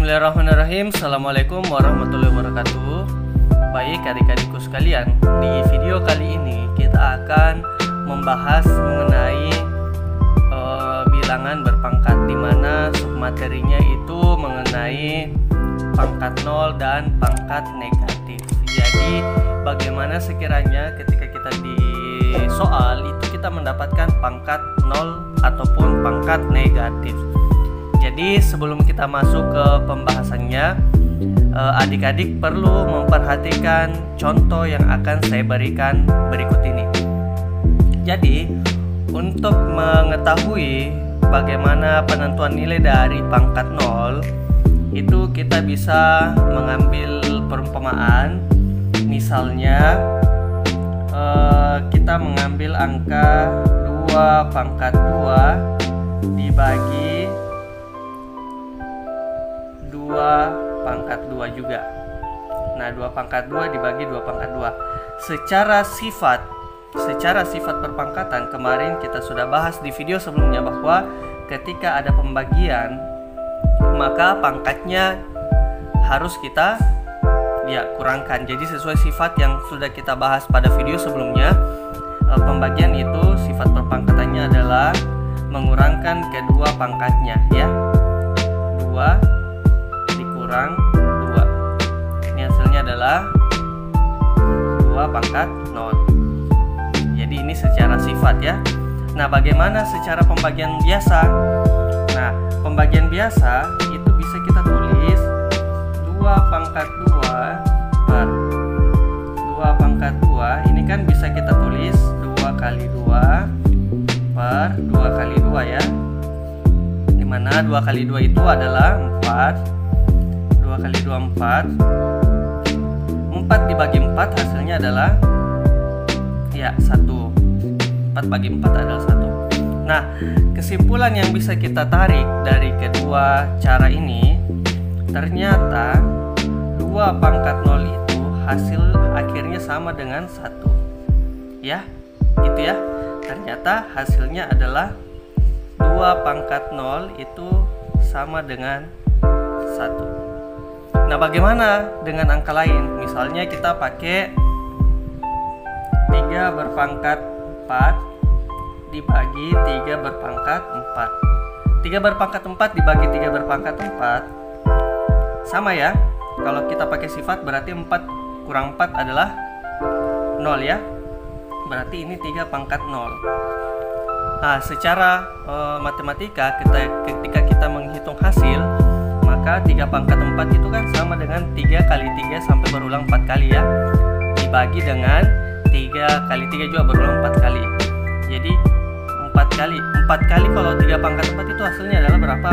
Bismillahirrahmanirrahim. Assalamualaikum warahmatullahi wabarakatuh. Baik adik-adikku sekalian, di video kali ini kita akan membahas mengenai bilangan berpangkat, di mana submaterinya itu mengenai pangkat 0 dan pangkat negatif. Jadi bagaimana sekiranya ketika kita di soal itu kita mendapatkan pangkat 0 ataupun pangkat negatif. Jadi sebelum kita masuk ke pembahasannya, adik-adik perlu memperhatikan contoh yang akan saya berikan berikut ini. Jadi untuk mengetahui bagaimana penentuan nilai dari pangkat 0, itu kita bisa mengambil perumpamaan. Misalnya kita mengambil angka 2 pangkat 2 dibagi 2 pangkat 2 juga. Nah, 2 pangkat 2 dibagi 2 pangkat 2. Secara sifat perpangkatan kemarin kita sudah bahas di video sebelumnya bahwa ketika ada pembagian maka pangkatnya harus kita kurangkan. Jadi sesuai sifat yang sudah kita bahas pada video sebelumnya, pembagian itu sifat perpangkatannya adalah mengurangkan kedua pangkatnya, ya. 2 kurang 2. Ini hasilnya adalah 2 pangkat 0. Jadi ini secara sifat, ya. Nah, bagaimana secara pembagian biasa? Nah, pembagian biasa itu bisa kita tulis 2 pangkat 2 per 2 pangkat 2. Ini kan bisa kita tulis 2 kali 2 per 2 kali 2, ya. Dimana 2 kali 2 itu adalah 4. 2 kali 2 4. 4 dibagi 4 hasilnya adalah 1. 4 bagi 4 adalah 1. Nah, kesimpulan yang bisa kita tarik dari kedua cara ini, ternyata 2 pangkat 0 itu hasil akhirnya sama dengan 1. Ya, gitu ya. Ternyata hasilnya adalah 2 pangkat 0 itu sama dengan 1. Nah, bagaimana dengan angka lain? Misalnya kita pakai 3 berpangkat 4 dibagi 3 berpangkat 4. 3 berpangkat 4 dibagi 3 berpangkat 4 sama, ya. Kalau kita pakai sifat berarti 4 kurang 4 adalah 0, ya. Berarti ini 3 pangkat 0. Nah, secara matematika ketika kita menghitung hasil, maka 3 pangkat 4 itu kan sama dengan 3 kali 3 sampai berulang 4 kali, ya. Dibagi dengan 3 kali 3 juga berulang 4 kali. Jadi 4 kali kalau 3 pangkat 4 itu hasilnya adalah berapa?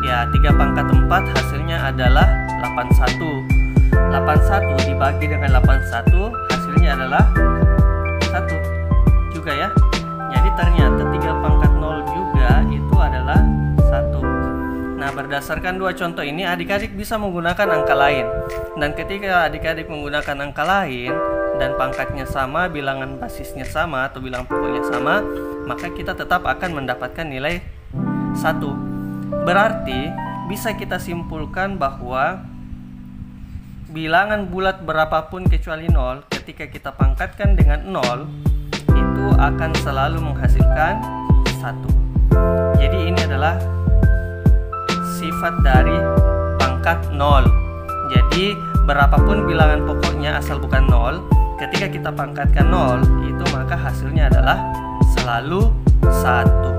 Ya, 3 pangkat 4 hasilnya adalah 81. 81 dibagi dengan 81 hasilnya adalah 1 juga, ya. Jadi ternyata 3 pangkat 0 juga itu adalah 1. Nah, berdasarkan dua contoh ini, adik-adik bisa menggunakan angka lain. Dan ketika adik-adik menggunakan angka lain dan pangkatnya sama, bilangan basisnya sama atau bilangan pokoknya sama, maka kita tetap akan mendapatkan nilai 1. Berarti bisa kita simpulkan bahwa bilangan bulat berapapun kecuali 0, ketika kita pangkatkan dengan 0, itu akan selalu menghasilkan 1. Jadi ini adalah sifat dari pangkat 0. Jadi berapapun bilangan pokoknya asal bukan 0, ketika kita pangkatkan 0 itu maka hasilnya adalah selalu 1.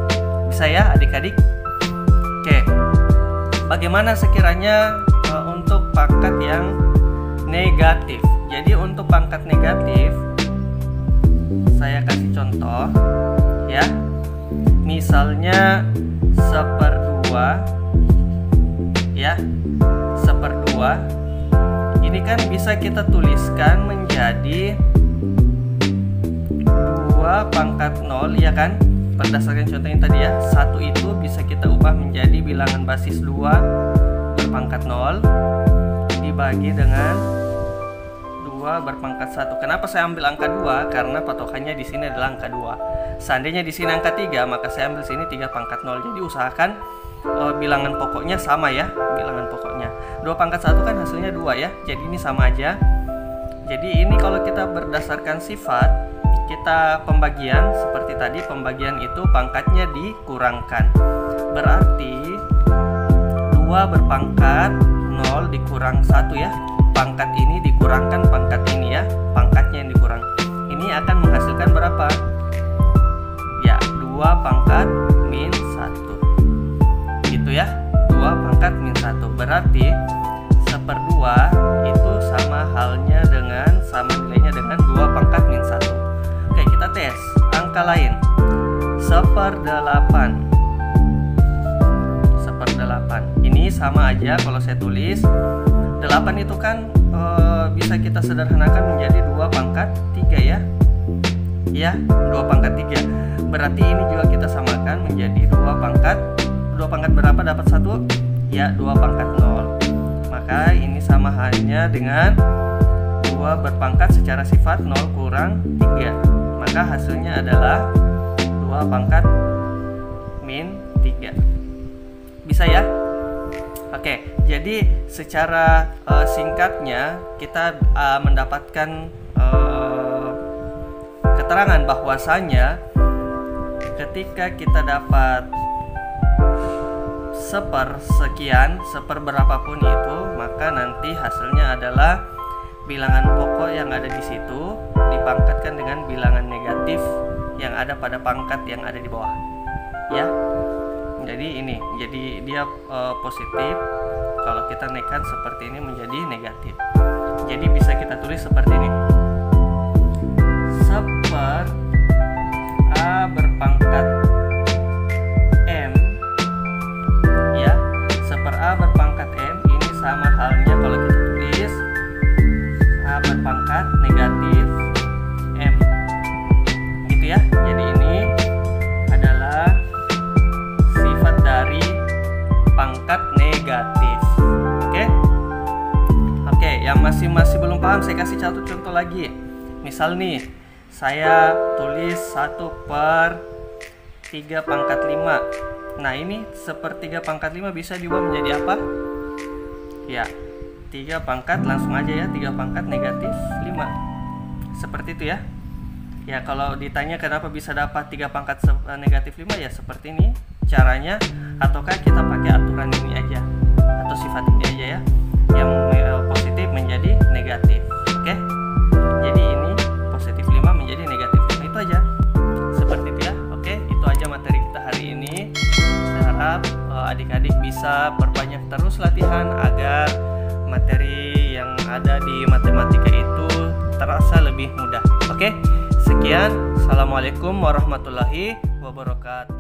Bisa, ya adik-adik? Oke. Bagaimana sekiranya untuk pangkat yang negatif? Jadi untuk pangkat negatif saya kasih contoh, ya. Misalnya 1/2, ya, 1/2. Ini kan bisa kita tuliskan menjadi 2 pangkat 0, ya kan? Berdasarkan contoh yang tadi, ya. 1 itu bisa kita ubah menjadi bilangan basis 2 berpangkat 0 dibagi dengan 2 berpangkat 1. Kenapa saya ambil angka 2? Karena patokannya di sini adalah angka 2. Seandainya di sini angka 3, maka saya ambil sini 3 pangkat 0. Jadi usahakan bilangan pokoknya sama ya, bilangan pokoknya 2 pangkat 1 kan hasilnya 2 ya, jadi ini sama aja. Jadi ini kalau kita berdasarkan sifat, kita pembagian seperti tadi, pembagian itu pangkatnya dikurangkan, berarti 2 berpangkat 0 dikurang 1 ya, pangkat ini dikurangkan pangkat ini ya, pangkatnya yang dikurang, ini akan menghasilkan berapa ya, 2 pangkat min 1 gitu ya, 2 pangkat min 1, berarti 1/2 itu sama halnya dengan, sama nilainya dengan 2 pangkat min 1. Oke, kita tes angka lain. 1/8. Ini sama aja kalau saya tulis 8 itu kan bisa kita sederhanakan menjadi 2 pangkat 3 ya. Ya, 2 pangkat 3. Berarti ini juga kita samakan menjadi 2 pangkat berapa dapat 1? Ya, 2 pangkat 0. Maka ini sama halnya dengan 2 berpangkat secara sifat 0 kurang 3. Maka hasilnya adalah 2 pangkat min 3. Bisa ya? Oke, jadi secara singkatnya kita mendapatkan keterangan bahwasanya ketika kita dapat sekian, berapapun itu, maka nanti hasilnya adalah bilangan pokok yang ada di situ dipangkatkan dengan bilangan negatif yang ada pada pangkat yang ada di bawah. Ya. Jadi ini, jadi dia positif. Kalau kita naikkan seperti ini menjadi negatif. Jadi bisa kita tulis seperti ini. 1/A berpangkat M ya, 1/A berpangkat M ini sama halnya kalau kita tulis A berpangkat negatif M gitu ya. Jadi ini adalah sifat dari pangkat negatif. Oke, yang masih belum paham saya kasih satu contoh lagi. Misal nih, saya tulis 1/3 pangkat 5. Nah, ini 1/3 pangkat 5 bisa diubah menjadi apa? Ya, 3 pangkat, langsung aja ya, 3 pangkat negatif 5. Seperti itu ya. Ya, kalau ditanya kenapa bisa dapat 3 pangkat negatif 5, ya seperti ini caranya, ataukah kita pakai aturan ini aja atau sifat ini aja ya, yang positif menjadi negatif. Oke, jadi ini positif 5 menjadi negatif 5, itu aja, seperti itu ya. Oke, itu aja materi kita hari ini. Saya harap adik-adik bisa perbanyak terus latihan agar materi yang ada di matematika itu terasa lebih mudah. Oke, sekian. Assalamualaikum warahmatullahi wabarakatuh.